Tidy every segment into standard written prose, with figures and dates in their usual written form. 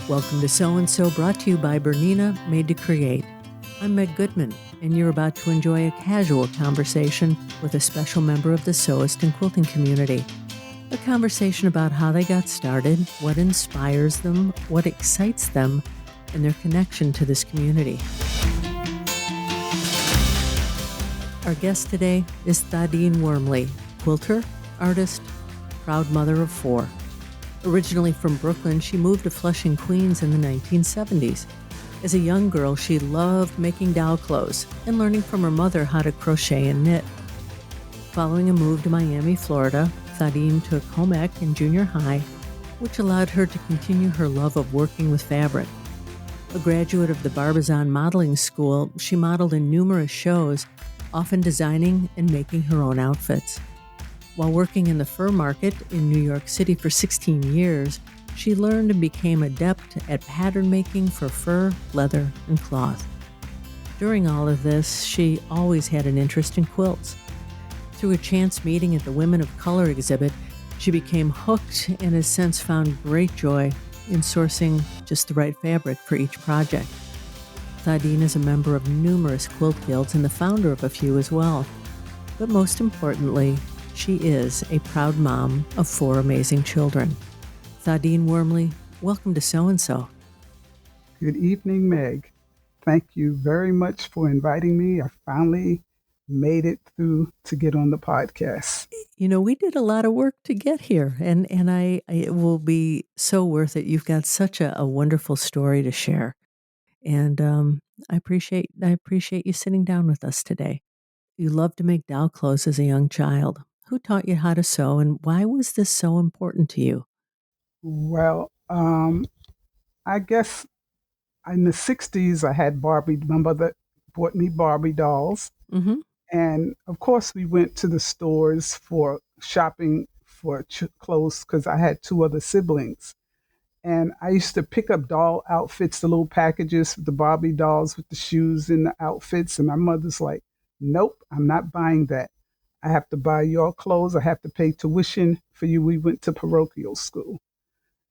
Welcome to So and So, brought to you by Bernina, Made to Create. I'm Meg Goodman, and you're about to enjoy a casual conversation with a special member of the sewist and quilting community. A conversation about how they got started, what inspires them, what excites them, and their connection to this community. Our guest today is Thadine Wormly, quilter, artist, proud mother of 4. Originally from Brooklyn, she moved to Flushing, Queens in the 1970s. As a young girl, she loved making doll clothes and learning from her mother how to crochet and knit. Following a move to Miami, Florida, Thadine took home ec in junior high, which allowed her to continue her love of working with fabric. A graduate of the Barbizon Modeling School, she modeled in numerous shows, often designing and making her own outfits. While working in the fur market in New York City for 16 years, she learned and became adept at pattern making for fur, leather, and cloth. During all of this, she always had an interest in quilts. Through a chance meeting at the Women of Color exhibit, she became hooked and has since found great joy in sourcing just the right fabric for each project. Thadine is a member of numerous quilt guilds and the founder of a few as well. But most importantly, she is a proud mom of 4 amazing children. Thadine Wormly, welcome to So and So. Good evening, Meg. Thank you very much for inviting me. I finally made it through to get on the podcast. You know, we did a lot of work to get here, and it will be so worth it. You've got such a wonderful story to share, and I appreciate you sitting down with us today. You loved to make doll clothes as a young child. Who taught you how to sew, and why was this so important to you? Well, I guess in the 60s, I had Barbie. My mother bought me Barbie dolls. Mm-hmm. And of course, we went to the stores for shopping for clothes because I had 2 other siblings. And I used to pick up doll outfits, the little packages with the Barbie dolls with the shoes and the outfits. And my mother's like, nope, I'm not buying that. I have to buy your clothes. I have to pay tuition for you. We went to parochial school.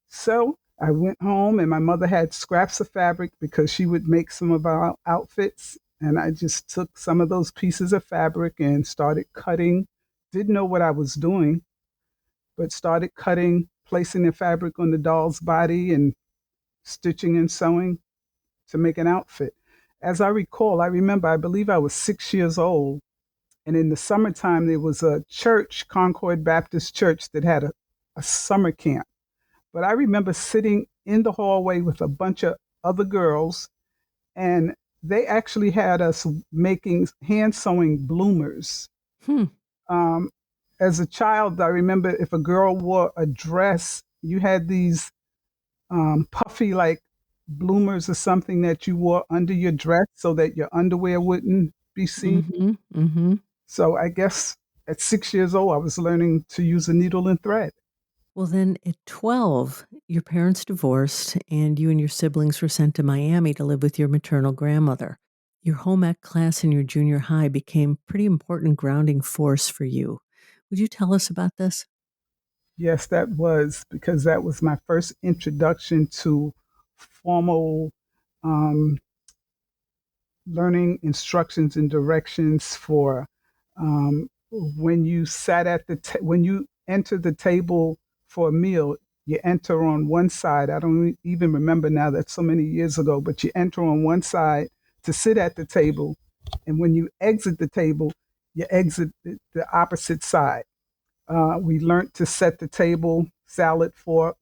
So I went home and my mother had scraps of fabric because she would make some of our outfits. And I just took some of those pieces of fabric and started cutting. Didn't know what I was doing, but started cutting, placing the fabric on the doll's body and stitching and sewing to make an outfit. As I recall, I believe I was 6 years old. And in the summertime, there was a church, Concord Baptist Church, that had a summer camp. But I remember sitting in the hallway with a bunch of other girls, and they actually had us making hand sewing bloomers. Hmm. As a child, I remember if a girl wore a dress, you had these puffy like bloomers or something that you wore under your dress so that your underwear wouldn't be seen. Mm-hmm. Mm-hmm. So I guess at 6 years old, I was learning to use a needle and thread. Well, then at 12, your parents divorced and you and your siblings were sent to Miami to live with your maternal grandmother. Your home ec class in your junior high became pretty important grounding force for you. Would you tell us about this? Yes, that was because that was my first introduction to formal um, learning instructions and directions for when you sat at when you enter the table for a meal. You enter on one side. I don't even remember now, that's so many years ago, but you enter on one side to sit at the table, and when you exit the table, you exit the opposite side. We learned to set the table, salad fork,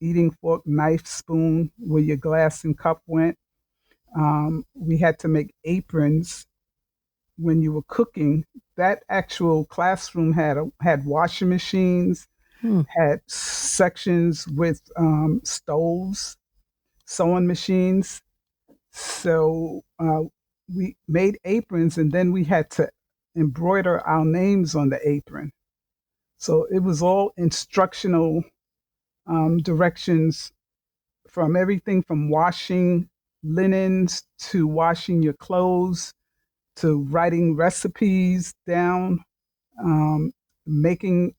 eating fork, knife, spoon, where your glass and cup went. We had to make aprons when you were cooking. That actual classroom had washing machines, Hmm. had sections with stoves, sewing machines. So we made aprons, and then we had to embroider our names on the apron. So it was all instructional directions, from everything from washing linens to washing your clothes to writing recipes down, making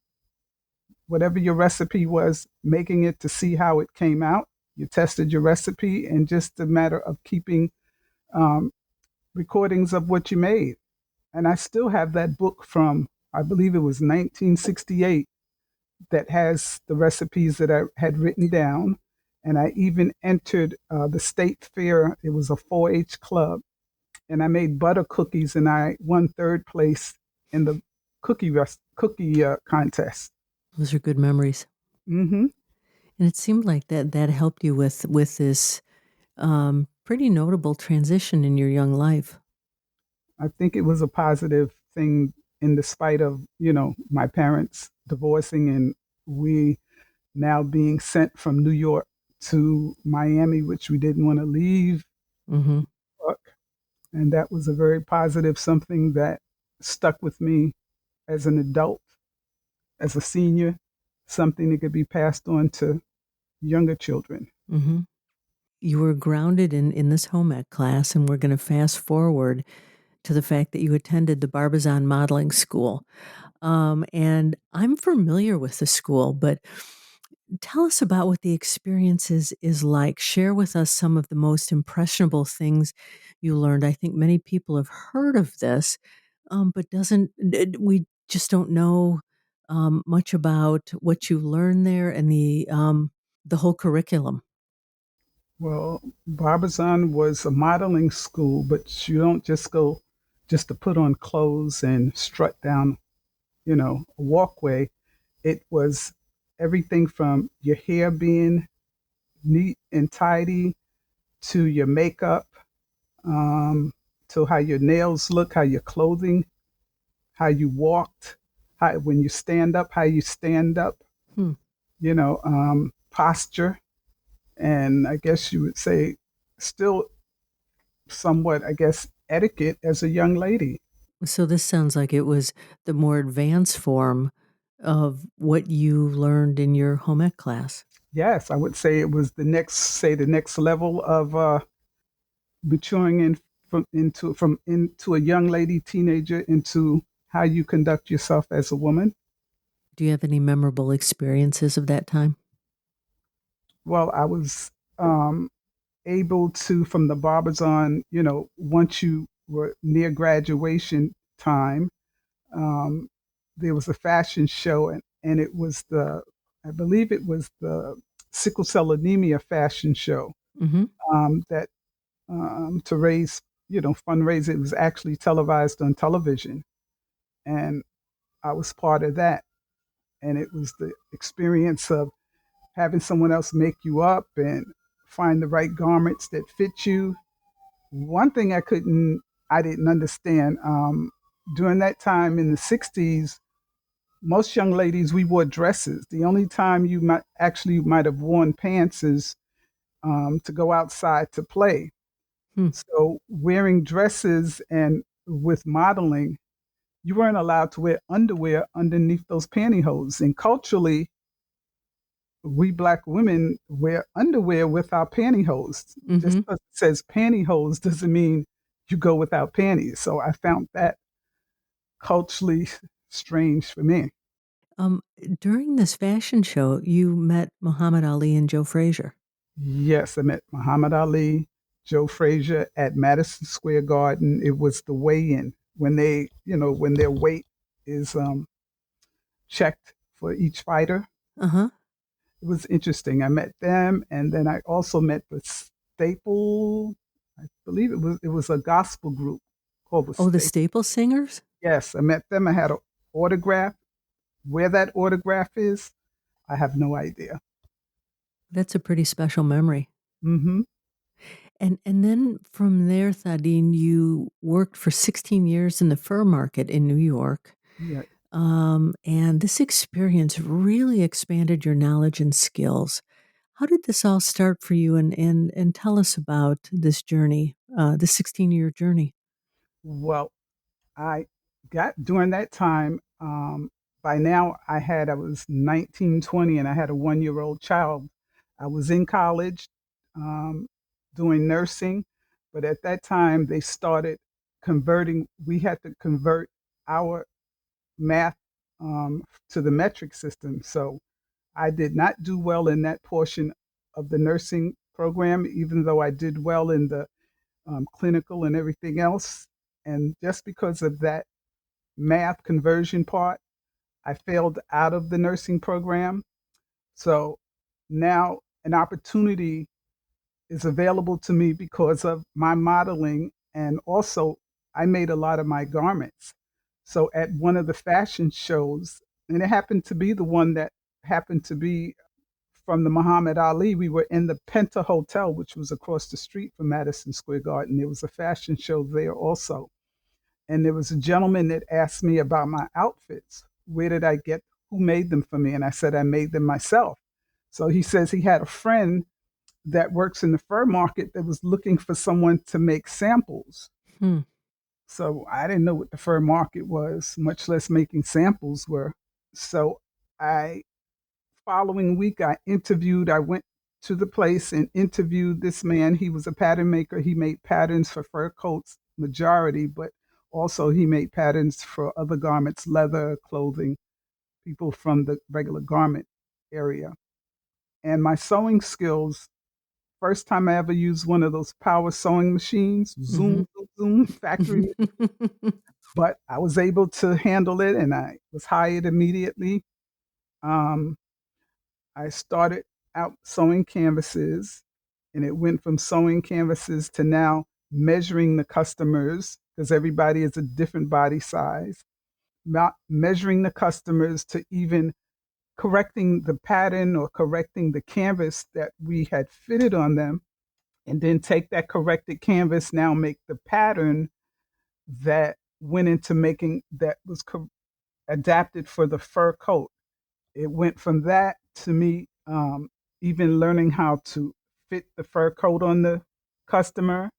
whatever your recipe was, making it to see how it came out. You tested your recipe, and just a matter of keeping um, recordings of what you made. And I still have that book from, I believe it was 1968, that has the recipes that I had written down. And I even entered the state fair. It was a 4-H club, and I made butter cookies, and I won third place in the cookie contest. Those are good memories. Hmm. And it seemed like that helped you with this pretty notable transition in your young life. I think it was a positive thing in the spite of, my parents divorcing and we now being sent from New York to Miami, which we didn't want to leave. Hmm. And that was a very positive something that stuck with me as an adult, as a senior, something that could be passed on to younger children. Hmm. You were grounded in this home ec class, and we're going to fast forward to the fact that you attended the Barbizon Modeling School. And I'm familiar with the school, but tell us about what the experience is like. Share with us some of the most impressionable things you learned. I think many people have heard of this, but doesn't we just don't know much about what you learned there and the whole curriculum. Well, Barbizon was a modeling school, but you don't just go just to put on clothes and strut down, a walkway. It was everything from your hair being neat and tidy to your makeup, um, to how your nails look, how your clothing, how you walked, how when you stand up, how you stand up, Hmm. posture, and I guess you would say still somewhat, I guess, etiquette as a young lady. So this sounds like it was the more advanced form of what you learned in your home ec class. Yes, I would say it was the next level of maturing into a young lady, teenager, into how you conduct yourself as a woman. Do you have any memorable experiences of that time? Well, I was able to, from the barbers on, once you were near graduation time, um, there was a fashion show, and it was I believe it was the sickle cell anemia fashion show, Hmm. that to raise, fundraise. It was actually televised on television, and I was part of that. And it was the experience of having someone else make you up and find the right garments that fit you. One thing I didn't understand, during that time in the 60s, most young ladies, we wore dresses. The only time you might have worn pants is to go outside to play. Hmm. So wearing dresses and with modeling, you weren't allowed to wear underwear underneath those pantyhose. And culturally, we black women wear underwear with our pantyhose. Just Hmm. because it says pantyhose doesn't mean you go without panties. So I found that culturally strange for me. Um, During this fashion show, you met Muhammad Ali and Joe Frazier. Yes, I met Muhammad Ali, Joe Frazier at Madison Square Garden. It was the weigh-in when when their weight is checked for each fighter. Uh huh. It was interesting. I met them, and then I also met the Staple. I believe it was a gospel group called the Oh, the Staple. Staple Singers. Yes, I met them. I had an autograph. Where that autograph is, I have no idea. That's a pretty special memory. Hmm. And then from there, Thadine, you worked for 16 years in the fur market in New York. Yeah. And this experience really expanded your knowledge and skills. How did this all start for you? And tell us about this journey, the 16-year journey. Well, I got during that time. By now, I was 19, 20, and I had a 1-year-old child. I was in college, um, doing nursing, but at that time they started converting. We had to convert our math to the metric system. So I did not do well in that portion of the nursing program, even though I did well in the clinical and everything else. And just because of that math conversion part, I failed out of the nursing program. So now an opportunity is available to me because of my modeling. And also, I made a lot of my garments. So at one of the fashion shows, and it happened to be the one that happened to be from the Muhammad Ali, we were in the Penta Hotel, which was across the street from Madison Square Garden. There was a fashion show there also. And there was a gentleman that asked me about my outfits. Where did I get, who made them for me? And I said, I made them myself. So he says he had a friend that works in the fur market that was looking for someone to make samples. Hmm. So I didn't know what the fur market was, much less making samples were. So I following week I went to the place and interviewed this man. He was a pattern maker. He made patterns for fur coats majority, but also he made patterns for other garments, leather, clothing, people from the regular garment area. And my sewing skills, first time I ever used one of those power sewing machines, Mm-hmm. zoom, zoom, zoom, factory, but I was able to handle it and I was hired immediately. Um, I started out sewing canvases, and it went from sewing canvases to now measuring the customers because everybody is a different body size, measuring the customers to even correcting the pattern or correcting the canvas that we had fitted on them, and then take that corrected canvas, now make the pattern that went into making that was adapted for the fur coat. It went from that to me even learning how to fit the fur coat on the customer.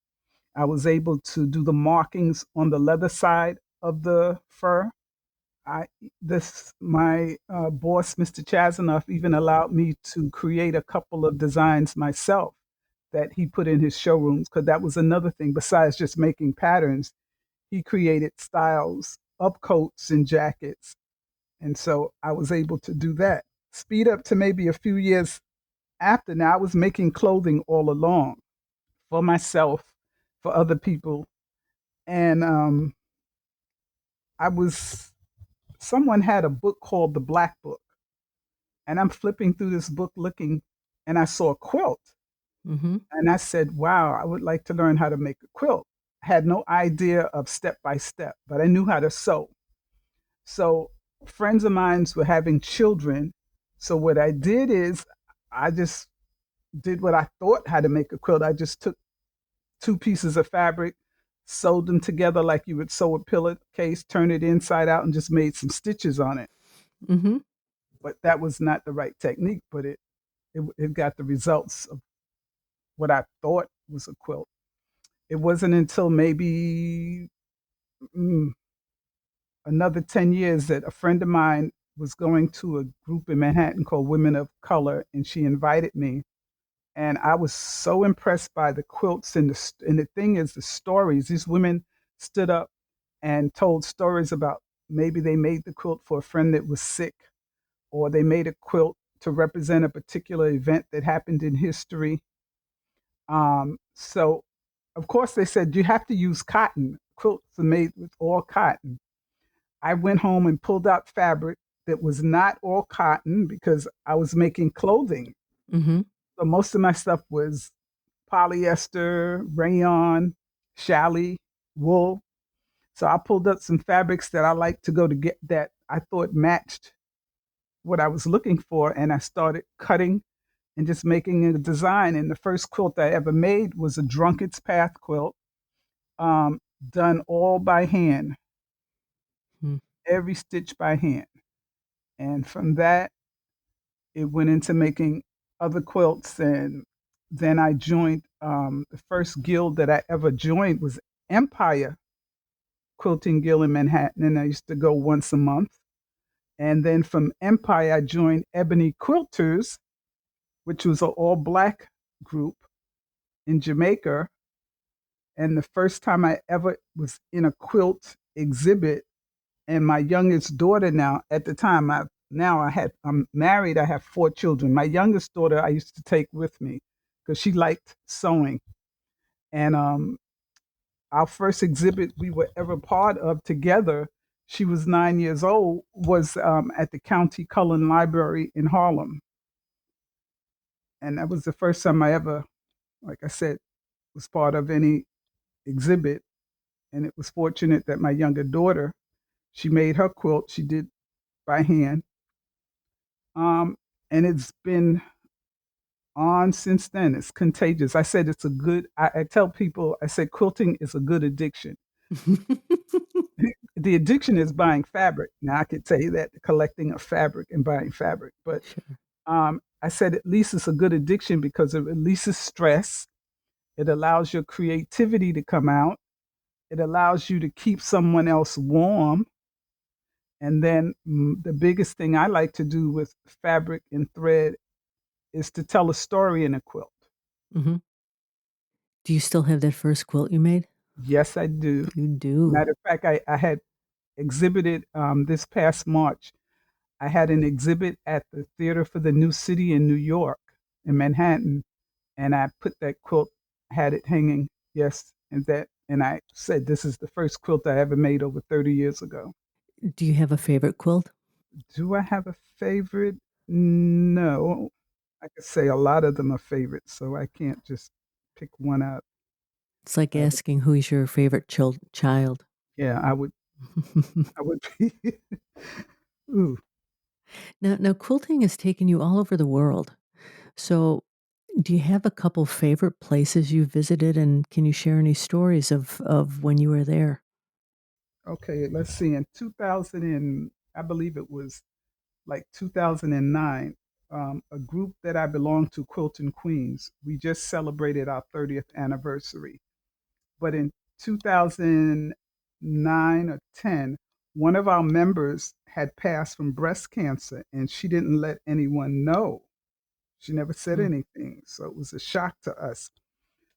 I was able to do the markings on the leather side of the fur. I this my boss, Mr. Chazanoff, even allowed me to create a couple of designs myself that he put in his showrooms because that was another thing. Besides just making patterns, he created styles of coats and jackets, and so I was able to do that. Speed up to maybe a few years after. Now I was making clothing all along for myself, for other people, and I was someone had a book called the Black Book, and I'm flipping through this book looking, and I saw a quilt, Mm-hmm. and I said, "Wow, I would like to learn how to make a quilt." I had no idea of step by step, but I knew how to sew. So friends of mine were having children, so what I did is I just did what I thought how to make a quilt. I just took two pieces of fabric, sewed them together like you would sew a pillowcase, turn it inside out, and just made some stitches on it. Mm-hmm. But that was not the right technique, but it got the results of what I thought was a quilt. It wasn't until maybe mm, another 10 years that a friend of mine was going to a group in Manhattan called Women of Color, and she invited me. And I was so impressed by the quilts and the thing is the stories. These women stood up and told stories about maybe they made the quilt for a friend that was sick, or they made a quilt to represent a particular event that happened in history. So, of course, they said you have to use cotton. Quilts are made with all cotton. I went home and pulled out fabric that was not all cotton because I was making clothing. Mm-hmm. So most of my stuff was polyester, rayon, challis, wool. So I pulled up some fabrics that I like to go to get that I thought matched what I was looking for, and I started cutting and just making a design. And the first quilt I ever made was a Drunkard's Path quilt, um, done all by hand, Hmm. every stitch by hand. And from that, it went into making other quilts. And then I joined the first guild that I ever joined was Empire Quilting Guild in Manhattan, and I used to go once a month. And then from Empire, I joined Ebony Quilters, which was an all black group in Jamaica. And the first time I ever was in a quilt exhibit, and my youngest daughter now, at the time, I've now I'm married. I have 4 children. My youngest daughter I used to take with me because she liked sewing. And our first exhibit we were ever part of together, she was 9 years old, was at the County Cullen Library in Harlem. And that was the first time I ever, like I said, was part of any exhibit. And it was fortunate that my younger daughter, she made her quilt. She did by hand. Um, and it's been on since then. It's contagious. I said it's a good, I tell people, I said quilting is a good addiction. The addiction is buying fabric. Now I could tell you that collecting of fabric and buying fabric, but Sure. I said at least it's a good addiction because it releases stress. It allows your creativity to come out. It allows you to keep someone else warm. And then the biggest thing I like to do with fabric and thread is to tell a story in a quilt. Hmm. Do you still have that first quilt you made? Yes, I do. You do. Matter of fact, I had exhibited this past March. I had an exhibit at the Theater for the New City in New York, in Manhattan, and I put that quilt, had it hanging, yes, and I said this is the first quilt I ever made over 30 years ago. Do you have a favorite quilt? Do I have a favorite? No. I could say a lot of them are favorites, so I can't just pick one out. It's like Uh, asking who's your favorite child. yeah, I would be. Ooh, Now, quilting has taken you all over the world. So, do you have a couple favorite places you visited, and can you share any stories of when you were there? okay, let's see. In 2000, I believe it was like 2009, a group that I belong to, Quilting Queens, we just celebrated our 30th anniversary. But in 2009 or 10, one of our members had passed from breast cancer and she didn't let anyone know. She never said Mm, anything. So it was a shock to us.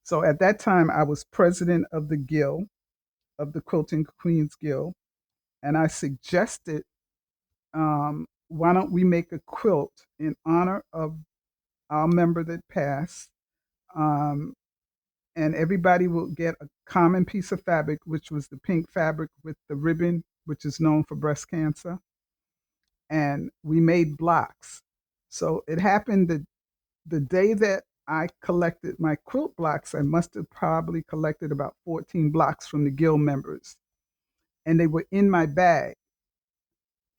So at that time, I was president of the Guild, of the Quilting Queens Guild, and I suggested, why don't we make a quilt in honor of our member that passed? Um, and everybody will get a common piece of fabric, which was the pink fabric with the ribbon, which is known for breast cancer. And we made blocks. So it happened that the day that I collected my quilt blocks, I must have probably collected about 14 blocks from the guild members, and they were in my bag.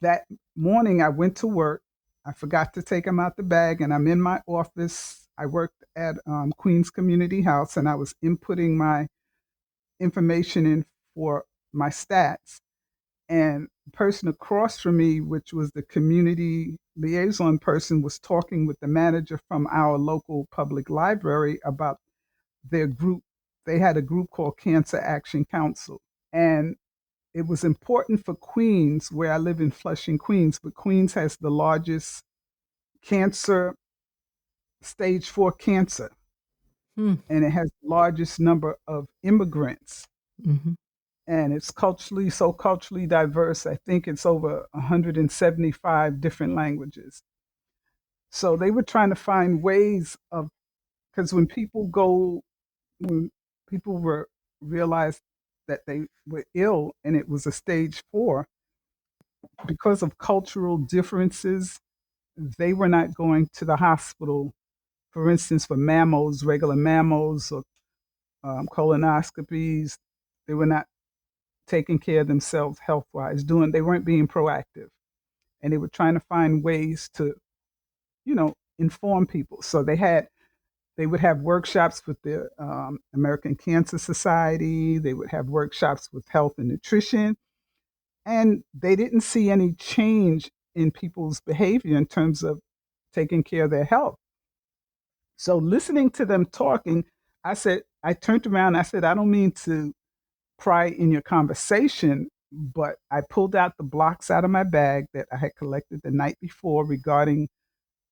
That morning, I went to work. I forgot to take them out the bag, and I'm in my office. I worked at Queens Community House, and I was inputting my information in for my stats. And the person across from me, which was the community liaison person, was talking with the manager from our local public library about their group. They had a group called Cancer Action Council. And it was important for Queens, where I live in Flushing, Queens, but Queens has the largest cancer, stage 4 cancer, mm, and it has the largest number of immigrants. mhm. And it's culturally diverse. I think it's over 175 different languages. So they were trying to find ways of, because when people were realized that they were ill and it was a stage 4, because of cultural differences, they were not going to the hospital, for instance, for mammos, regular mammos or colonoscopies. They were not taking care of themselves health wise, they weren't being proactive. And they were trying to find ways to, inform people. So they would have workshops with the American Cancer Society. They would have workshops with health and nutrition. And they didn't see any change in people's behavior in terms of taking care of their health. So listening to them talking, I turned around, I said, I don't mean to pry in your conversation, but I pulled out the blocks out of my bag that I had collected the night before regarding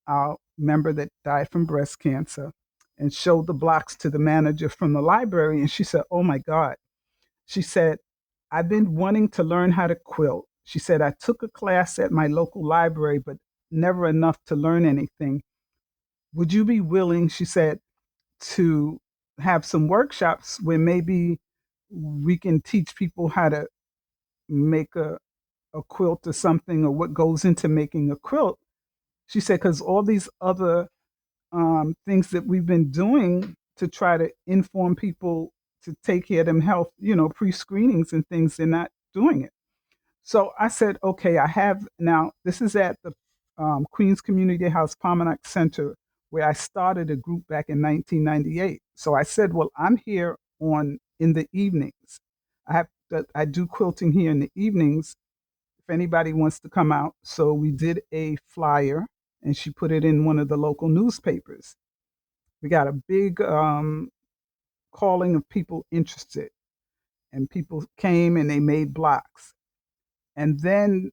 our member that died from breast cancer and showed the blocks to the manager from the library. And she said, oh my God. She said, I've been wanting to learn how to quilt. She said, I took a class at my local library, but never enough to learn anything. Would you be willing, she said, to have some workshops where maybe we can teach people how to make a quilt or something, or what goes into making a quilt? She said, because all these other things that we've been doing to try to inform people to take care of them health, pre-screenings and things, they're not doing it. So I said, okay, I have now. This is at the Queens Community House Palmanac Center, where I started a group back in 1998. So I said, well, I'm here on in the evenings. I do quilting here in the evenings. If anybody wants to come out, so we did a flyer, and she put it in one of the local newspapers. We got a big calling of people interested, and people came and they made blocks. And then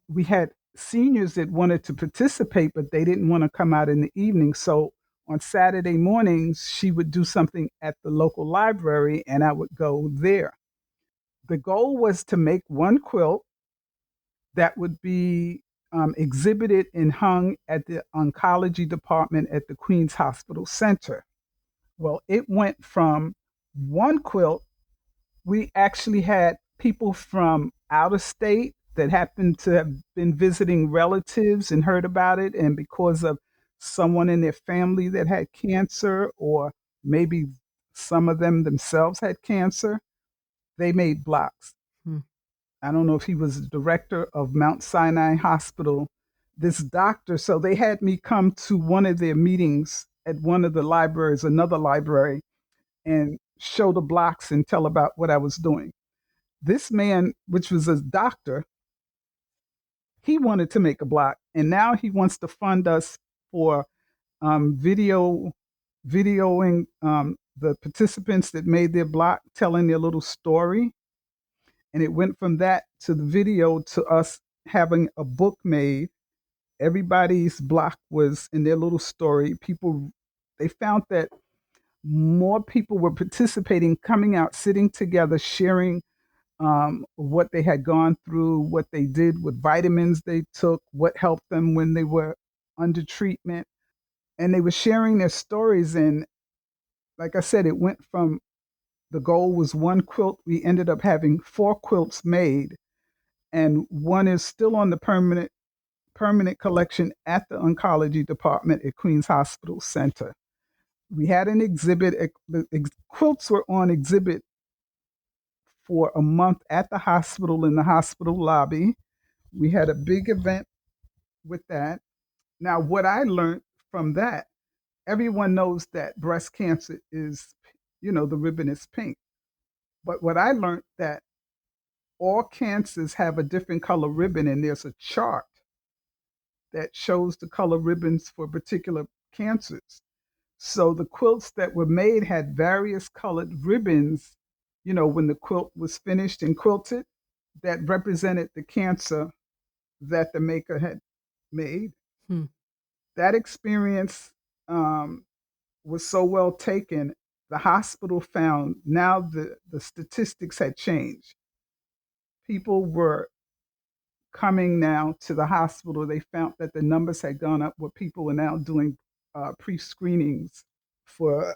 we had seniors that wanted to participate, but they didn't want to come out in the evening. So on Saturday mornings, she would do something at the local library, and I would go there. The goal was to make one quilt that would be exhibited and hung at the oncology department at the Queens Hospital Center. Well, it went from one quilt. We actually had people from out of state that happened to have been visiting relatives and heard about it. And because of someone in their family that had cancer, or maybe some of them themselves had cancer, they made blocks. Hmm. I don't know if he was the director of Mount Sinai Hospital, this doctor. So they had me come to one of their meetings at one of the libraries, another library, and show the blocks and tell about what I was doing. This man, which was a doctor, he wanted to make a block, and now he wants to fund us for videoing the participants that made their block, telling their little story. And it went from that to the video to us having a book made. Everybody's block was in their little story. People, they found that more people were participating, coming out, sitting together, sharing what they had gone through, what they did with vitamins they took, what helped them when they were under treatment. And they were sharing their stories. And like I said, it went from the goal was one quilt. We ended up having 4 quilts made, and one is still on the permanent collection at the oncology department at Queens Hospital Center. We had an exhibit. The quilts were on exhibit for a month at the hospital in the hospital lobby. We had a big event with that. Now, what I learned from that, everyone knows that breast cancer is, the ribbon is pink. But what I learned that all cancers have a different color ribbon, and there's a chart that shows the color ribbons for particular cancers. So the quilts that were made had various colored ribbons, when the quilt was finished and quilted, that represented the cancer that the maker had made. Hmm. That experience was so well taken. The hospital found now the statistics had changed. People were coming now to the hospital. They found that the numbers had gone up, where people were now doing pre screenings for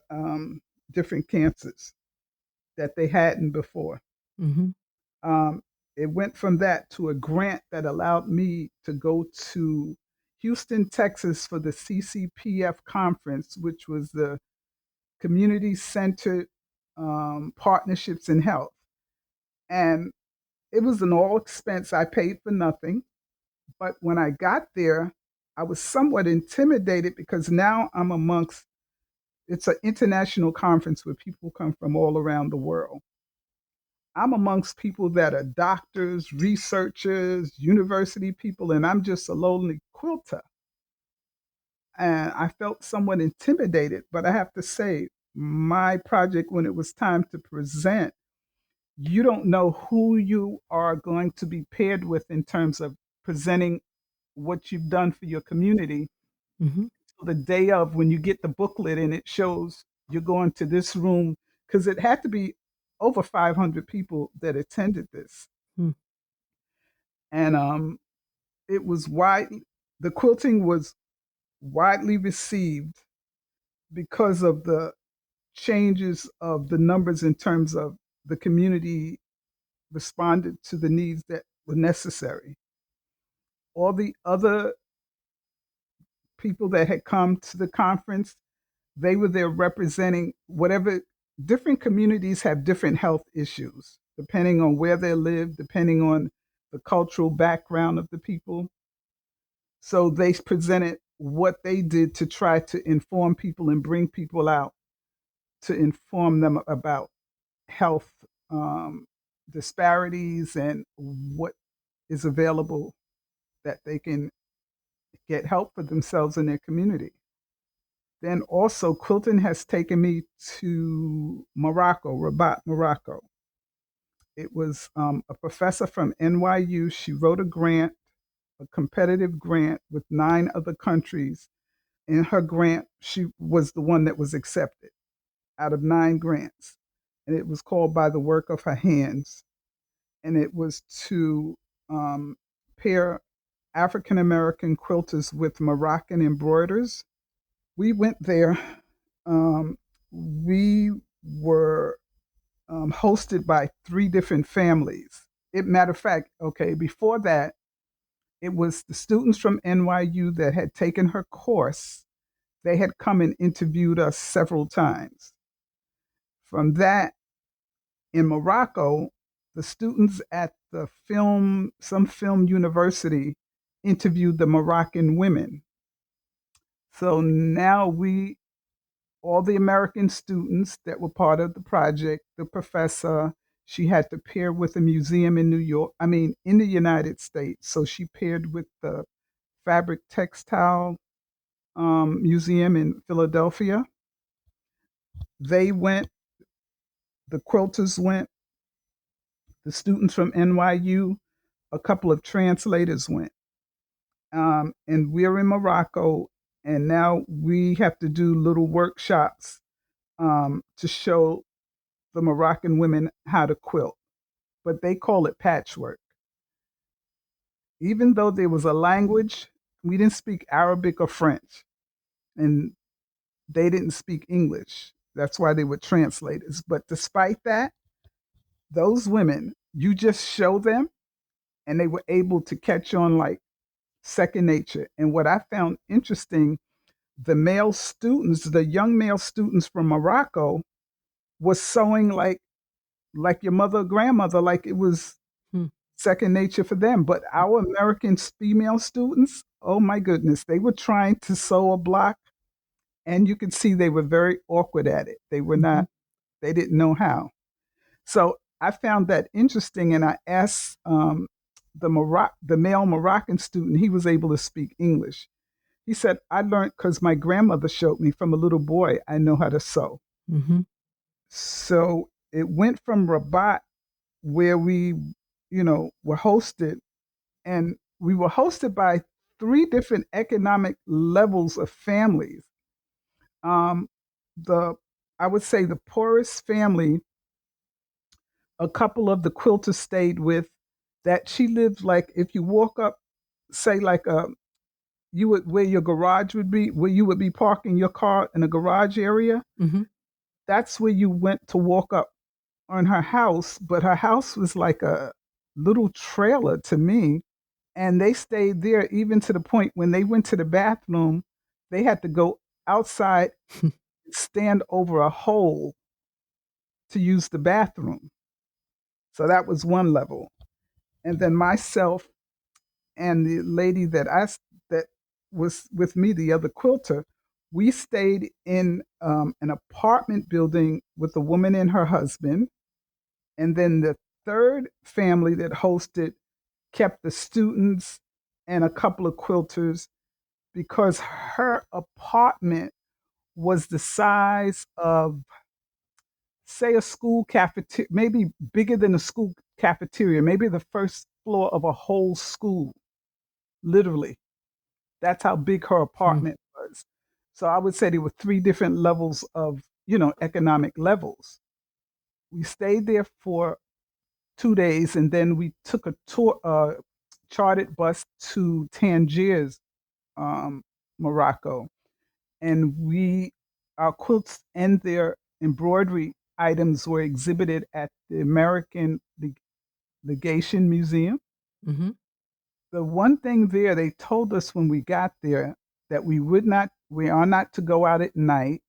different cancers that they hadn't before. Mm-hmm. Um, it went from that to a grant that allowed me to go to Houston, Texas for the CCPF conference, which was the Community Centered Partnerships in Health. And it was an all expense. I paid for nothing. But when I got there, I was somewhat intimidated because now I'm amongst, it's an international conference where people come from all around the world. I'm amongst people that are doctors, researchers, university people, and I'm just a lonely quilter. And I felt somewhat intimidated, but I have to say, my project, when it was time to present, you don't know who you are going to be paired with in terms of presenting what you've done for your community. Mm-hmm. The day of, when you get the booklet and it shows you're going to this room, because it had to be over 500 people that attended this. Hmm. And it was wide. The quilting was widely received because of the changes of the numbers in terms of the community responded to the needs that were necessary. All the other people that had come to the conference, they were there representing whatever different communities have different health issues, depending on where they live, depending on the cultural background of the people. So they presented what they did to try to inform people and bring people out to inform them about health disparities and what is available that they can get help for themselves and their community. Then also, quilting has taken me to Morocco, Rabat, Morocco. It was a professor from NYU. She wrote a grant, a competitive grant with 9 other countries. In her grant, she was the one that was accepted out of 9 grants. And it was called By the Work of Her Hands. And it was to pair African American quilters with Moroccan embroiders. We went there. We were hosted by 3 different families. Matter of fact, okay, before that, it was the students from NYU that had taken her course. They had come and interviewed us several times. From that, in Morocco, the students at some film university interviewed the Moroccan women. So now all the American students that were part of the project, the professor, she had to pair with a museum in New York, in the United States. So she paired with the Fabric Textile Museum in Philadelphia. They went, the quilters went, the students from NYU, a couple of translators went. And we're in Morocco, and now we have to do little workshops to show the Moroccan women how to quilt, but they call it patchwork. Even though there was a language, we didn't speak Arabic or French, and they didn't speak English. That's why they were translators. But despite that, those women, you just show them, and they were able to catch on like second nature. And what I found interesting, the young male students from Morocco, was sewing like your mother or grandmother, like it was Hmm. second nature for them. But our American female students, oh my goodness, they were trying to sew a block, and you could see they were very awkward at it. They were Mm-hmm. not, they didn't know how. So I found that interesting, and I asked the male Moroccan student, he was able to speak English. He said, I learned because my grandmother showed me from a little boy, I know how to sew. Mm-hmm. So it went from Rabat, where we, were hosted, and we were hosted by 3 different economic levels of families. Um, the I would say the poorest family, a couple of the quilters stayed with, that she lived like if you walk up, say like you would where your garage would be, where you would be parking your car in a garage area. Mm-hmm. That's where you went to walk up on her house, but her house was like a little trailer to me. And they stayed there even to the point when they went to the bathroom, they had to go outside, stand over a hole to use the bathroom. So that was one level. And then myself and the lady that was with me, the other quilter, we stayed in an apartment building with a woman and her husband. And then the third family that hosted kept the students and a couple of quilters, because her apartment was the size of, say, a school cafeteria, maybe bigger than a school cafeteria, maybe the first floor of a whole school, literally. That's how big her Hmm. apartment was. So I would say there were 3 different levels of, economic levels. We stayed there for 2 days, and then we took a chartered bus to Tangiers, um, Morocco, and we our quilts and their embroidery items were exhibited at the American Legation Museum. Mm-hmm. The one thing there, they told us when we got there that we are not to go out at night.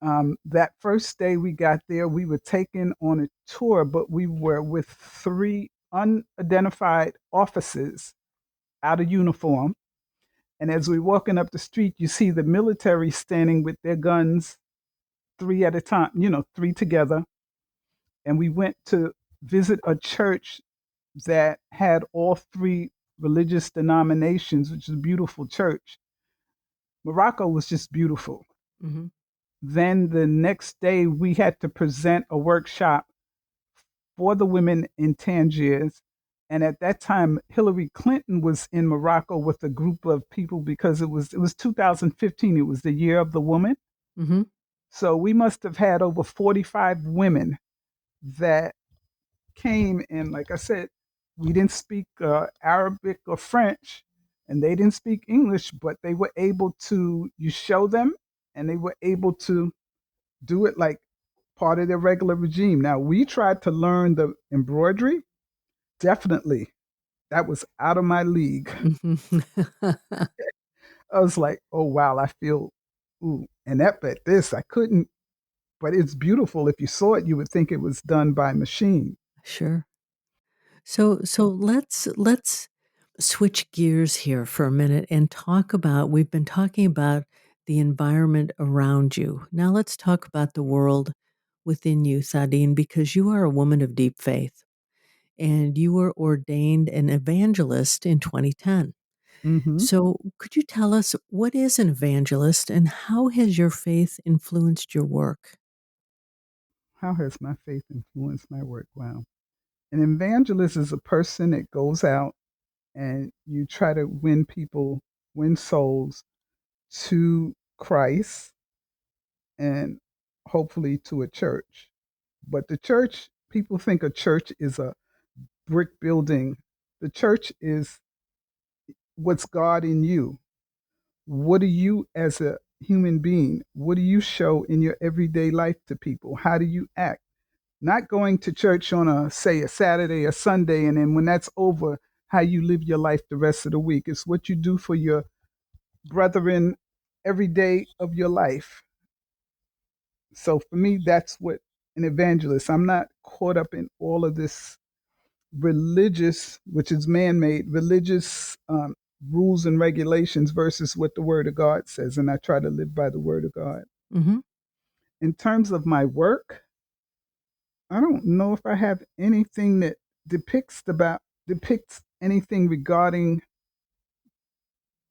That first day we got there, we were taken on a tour, but we were with three unidentified officers out of uniform. And as we're walking up the street, you see the military standing with their guns, three at a time, three together. And we went to visit a church that had all three religious denominations, which is a beautiful church. Morocco was just beautiful. Mm-hmm. Then the next day, we had to present a workshop for the women in Tangiers. And at that time, Hillary Clinton was in Morocco with a group of people because it was 2015. It was the year of the woman. Mm-hmm. So we must have had over 45 women that came. And like I said, we didn't speak Arabic or French, and they didn't speak English, but they were able to, you show them, and they were able to do it like part of their regular regime. Now, we tried to learn the embroidery. Definitely, that was out of my league. Mm-hmm. I was like, oh, wow, I feel inept at this. I couldn't, but it's beautiful. If you saw it, you would think it was done by machine. Sure. So let's switch gears here for a minute and talk about, we've been talking about the environment around you. Now let's talk about the world within you, Thadine, because you are a woman of deep faith and you were ordained an evangelist in 2010. Hmm. So could you tell us, what is an evangelist and how has your faith influenced your work? How has my faith influenced my work? Wow. An evangelist is a person that goes out and you try to win people, win souls to Christ and hopefully to a church. But the church, people think a church is a brick building. The church is what's God in you. What do you, as a human being, what do you show in your everyday life to people? How do you act? Not going to church on say, a Saturday or Sunday, and then when that's over, how you live your life the rest of the week. It's what you do for your brethren every day of your life. So for me, that's what an evangelist. I'm not caught up in all of this religious, which is man-made, religious rules and regulations versus what the Word of God says, and I try to live by the Word of God. Mm-hmm. In terms of my work, I don't know if I have anything that depicts anything regarding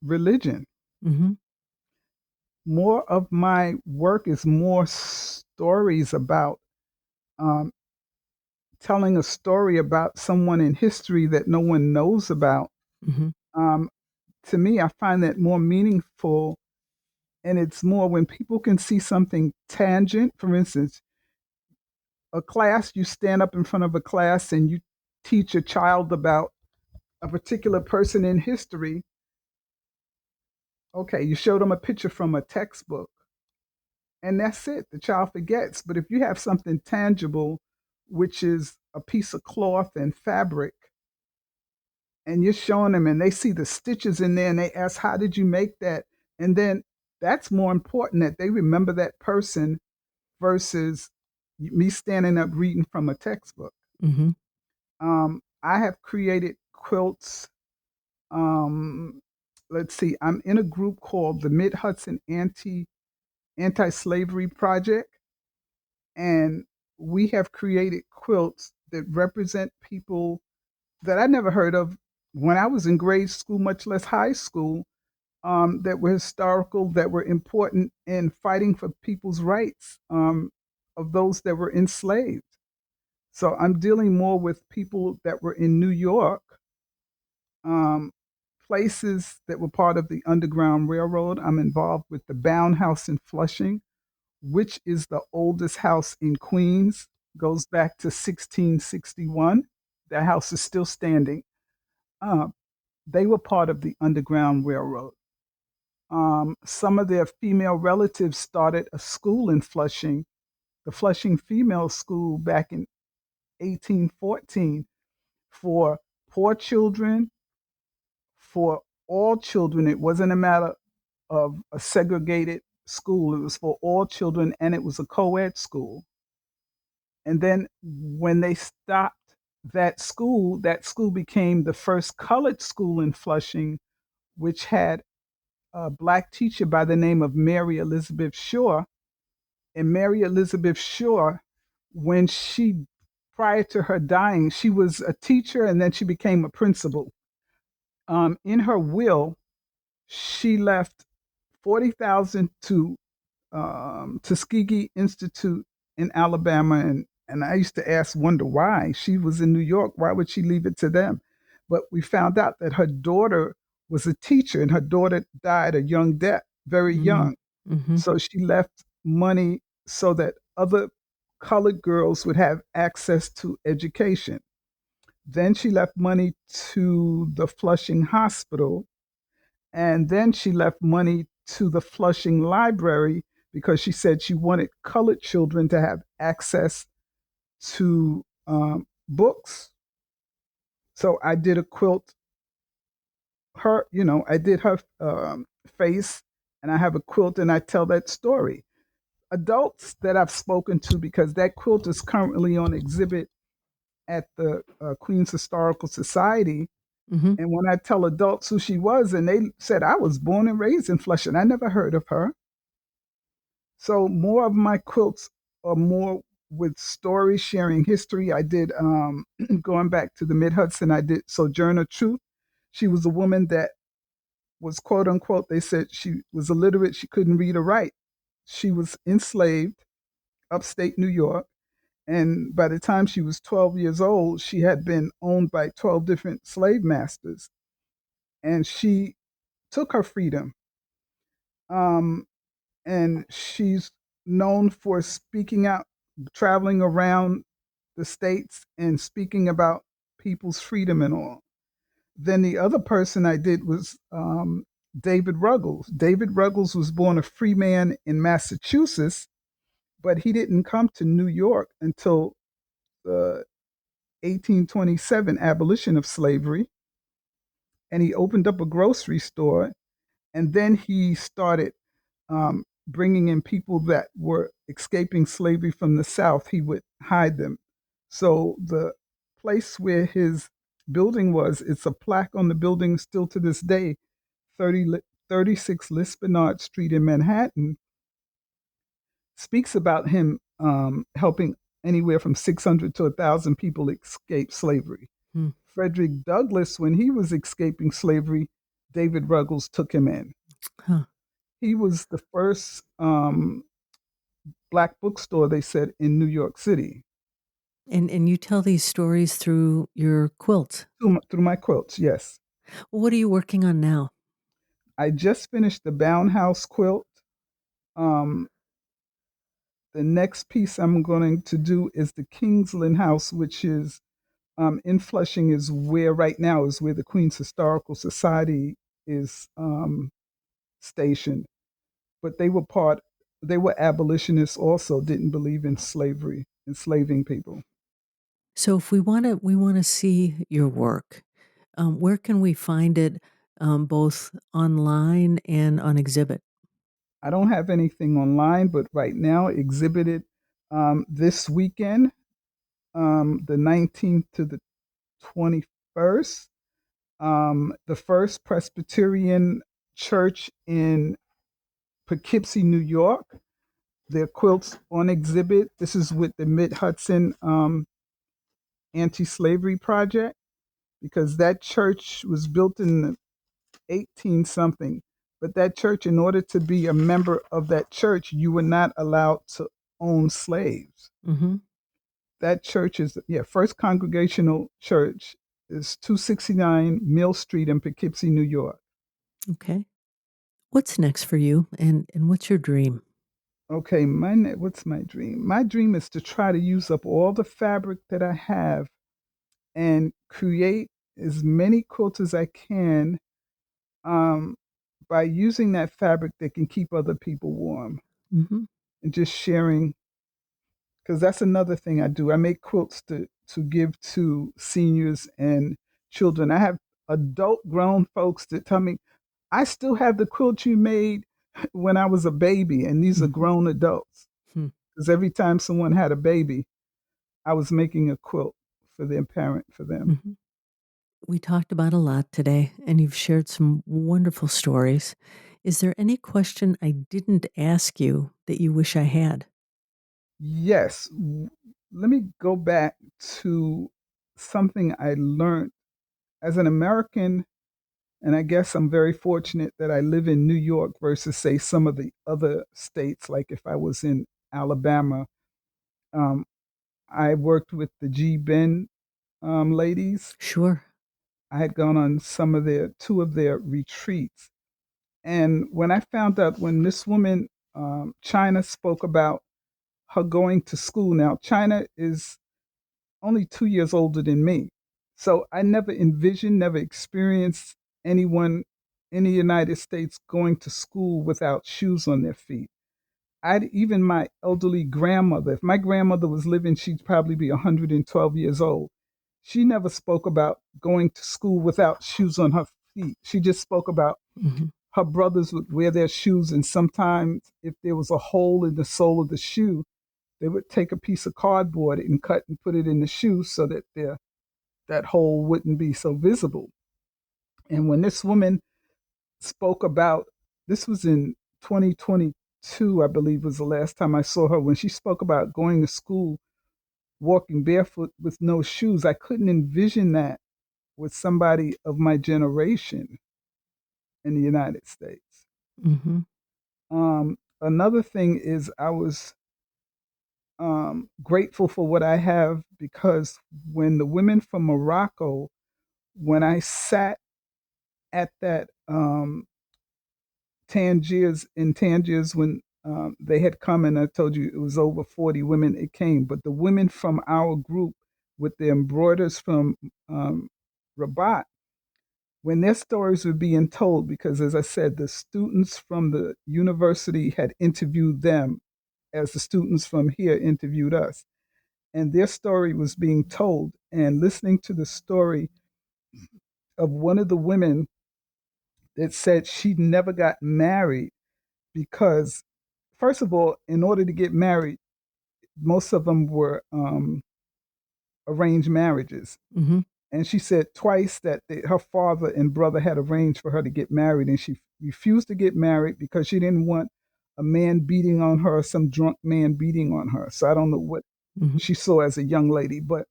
religion. Mm-hmm. More of my work is more stories about um, telling a story about someone in history that no one knows about. Mm-hmm. Um, to me, I find that more meaningful, and it's more when people can see something tangent. For instance, a class, you stand up in front of a class and you teach a child about a particular person in history. Okay, you show them a picture from a textbook, and that's it. The child forgets. But if you have something tangible, which is a piece of cloth and fabric, and you're showing them and they see the stitches in there and they ask, how did you make that? And then that's more important, that they remember that person versus me standing up reading from a textbook. Mm-hmm. I have created quilts. Um, let's see, I'm in a group called the Mid Hudson Anti-Slavery Project, and we have created quilts that represent people that I never heard of when I was in grade school, much less high school, that were historical, that were important in fighting for people's rights, of those that were enslaved. So I'm dealing more with people that were in New York, um, places that were part of the Underground Railroad. I'm involved with the Bound House in Flushing, which is the oldest house in Queens, goes back to 1661. That house is still standing. They were part of the Underground Railroad. Some of their female relatives started a school in Flushing, the Flushing Female School, back in 1814 for poor children, for all children. It wasn't a matter of a segregated school, it was for all children, and it was a co ed school. And then when they stopped that school became the first colored school in Flushing, which had a black teacher by the name of Mary Elizabeth Shaw. And Mary Elizabeth Shaw, when she, prior to her dying, she was a teacher and then she became a principal. In her will, she left 40,000 to Tuskegee Institute in Alabama, and I used to wonder why. She was in New York. Why would she leave it to them? But we found out that her daughter was a teacher, and her daughter died a young death, very Mm. young. Mm-hmm. So she left money so that other colored girls would have access to education. Then she left money to the Flushing Hospital, and then she left money to the Flushing Library because she said she wanted colored children to have access to books. So I did a quilt, I did her face, and I have a quilt, and I tell that story. Adults that I've spoken to, because that quilt is currently on exhibit at the Queens Historical Society. Mm-hmm. And when I tell adults who she was, and they said, I was born and raised in Flushing, I never heard of her. So more of my quilts are more with story, sharing history. I did, going back to the Mid Hudson, I did Sojourner Truth. She was a woman that was, quote unquote, they said she was illiterate, she couldn't read or write. She was enslaved upstate New York. And by the time she was 12 years old, she had been owned by 12 different slave masters. And she took her freedom. Um, and she's known for speaking out, traveling around the states and speaking about people's freedom and all. Then the other person I did was David Ruggles. David Ruggles was born a free man in Massachusetts, but he didn't come to New York until the 1827 abolition of slavery. And he opened up a grocery store, and then he started bringing in people that were escaping slavery from the South. He would hide them. So the place where his building was, it's a plaque on the building still to this day, 36 Lispenard Street in Manhattan, speaks about him helping anywhere from 600 to 1,000 people escape slavery. Hmm. Frederick Douglass, when he was escaping slavery, David Ruggles took him in. Huh. He was the first black bookstore, they said, in New York City. And you tell these stories through your quilt. Through my quilts, yes. Well, what are you working on now? I just finished the Bound House quilt. Um, the next piece I'm going to do is the Kingsland House, which is in Flushing, is where right now is where the Queens Historical Society is stationed. But they were abolitionists also, didn't believe in slavery, enslaving people. So if we want to see your work, where can we find it, both online and on exhibit? I don't have anything online, but right now exhibited this weekend, the 19th to the 21st. The First Presbyterian Church in Poughkeepsie, New York. Their quilts on exhibit. This is with the Mid Hudson Anti Slavery Project, because that church was built in the 18 something. But that church, in order to be a member of that church, you were not allowed to own slaves. Mm-hmm. That church is, yeah, First Congregational Church is 269 Mill Street in Poughkeepsie, New York. Okay. What's next for you, and what's your dream? Okay, what's my dream? My dream is to try to use up all the fabric that I have and create as many quilts as I can um, by using that fabric that can keep other people warm Mm-hmm. and just sharing. Because that's another thing I do. I make quilts to give to seniors and children. I have adult grown folks that tell me, I still have the quilt you made when I was a baby. And these are Mm-hmm. grown adults. Hmm. Because every time someone had a baby, I was making a quilt for their parent for them. Mm-hmm. We talked about a lot today, and you've shared some wonderful stories. Is there any question I didn't ask you that you wish I had? Yes. Let me go back to something I learned as an American. And I guess I'm very fortunate that I live in New York versus, say, some of the other states. Like if I was in Alabama, um, I worked with the Gees Bend ladies. Sure. I had gone on two of their retreats. And when I found out when this woman, China, spoke about her going to school. Now, China is only 2 years older than me. So I never envisioned, never experienced anyone in the United States going to school without shoes on their feet. Even my elderly grandmother, if my grandmother was living, she'd probably be 112 years old. She never spoke about going to school without shoes on her feet. She just spoke about Mm-hmm. her brothers would wear their shoes, and sometimes if there was a hole in the sole of the shoe, they would take a piece of cardboard and cut and put it in the shoe so that that hole wouldn't be so visible. And when this woman spoke about, this was in 2022, I believe was the last time I saw her, when she spoke about going to school, walking barefoot with no shoes, I couldn't envision that with somebody of my generation in the United States. Mm-hmm. Another thing is I was grateful for what I have because when the women from Morocco, when I sat at that Tangiers when they had come, and I told you it was over 40 women it came, but the women from our group with the embroiders from Rabat, when their stories were being told, because as I said, the students from the university had interviewed them as the students from here interviewed us, and their story was being told, and listening to the story of one of the women that said she never got married because, first of all, in order to get married, most of them were arranged marriages. Mm-hmm. And she said twice that her father and brother had arranged for her to get married, and she refused to get married because she didn't want a man beating on her, some drunk man beating on her. So I don't know what Mm-hmm. she saw as a young lady, but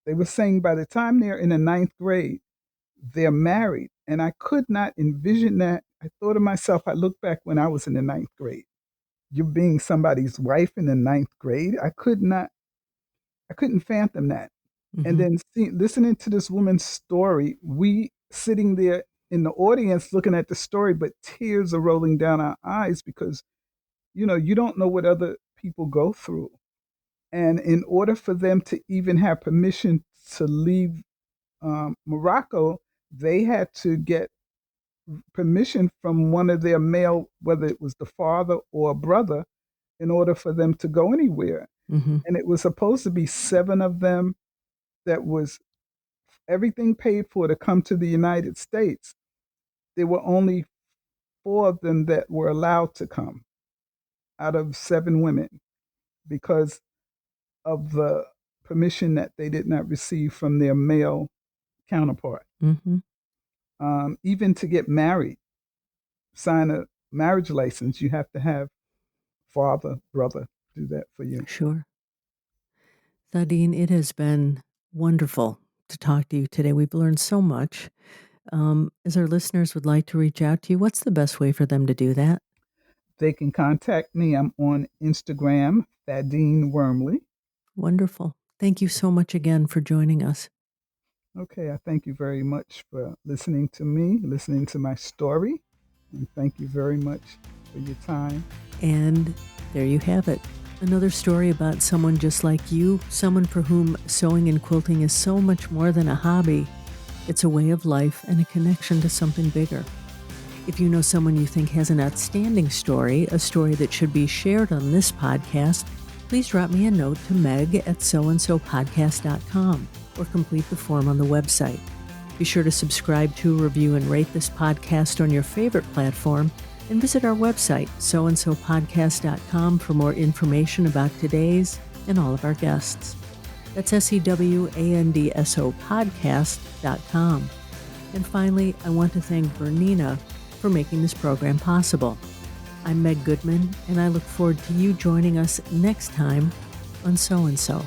they were saying by the time they're in the ninth grade, they're married. And I could not envision that. I thought to myself, I look back when I was in the ninth grade. You're being somebody's wife in the ninth grade. I couldn't fathom that. And Mm-hmm. then listening to this woman's story, we sitting there in the audience looking at the story, but tears are rolling down our eyes because, you don't know what other people go through. And in order for them to even have permission to leave Morocco, they had to get permission from one of their male, whether it was the father or a brother, in order for them to go anywhere. Mm-hmm. And it was supposed to be seven of them that was everything paid for to come to the United States. There were only four of them that were allowed to come out of seven women because of the permission that they did not receive from their male counterpart. Mm-hmm. Even to get married, sign a marriage license, you have to have father, brother do that for you. Sure. Thadine, it has been wonderful to talk to you today. We've learned so much. As our listeners would like to reach out to you, what's the best way for them to do that? They can contact me. I'm on Instagram, Thadine Wormly. Wonderful. Thank you so much again for joining us. Okay, I thank you very much for listening to me, listening to my story, and thank you very much for your time. And there you have it. Another story about someone just like you, someone for whom sewing and quilting is so much more than a hobby. It's a way of life and a connection to something bigger. If you know someone you think has an outstanding story, a story that should be shared on this podcast, please drop me a note to meg@soandsopodcast.com or complete the form on the website. Be sure to subscribe to, review, and rate this podcast on your favorite platform, and visit our website, soandsopodcast.com, for more information about today's and all of our guests. That's SEWANDSO podcast.com. And finally, I want to thank Bernina for making this program possible. I'm Meg Goodman, and I look forward to you joining us next time on So and So.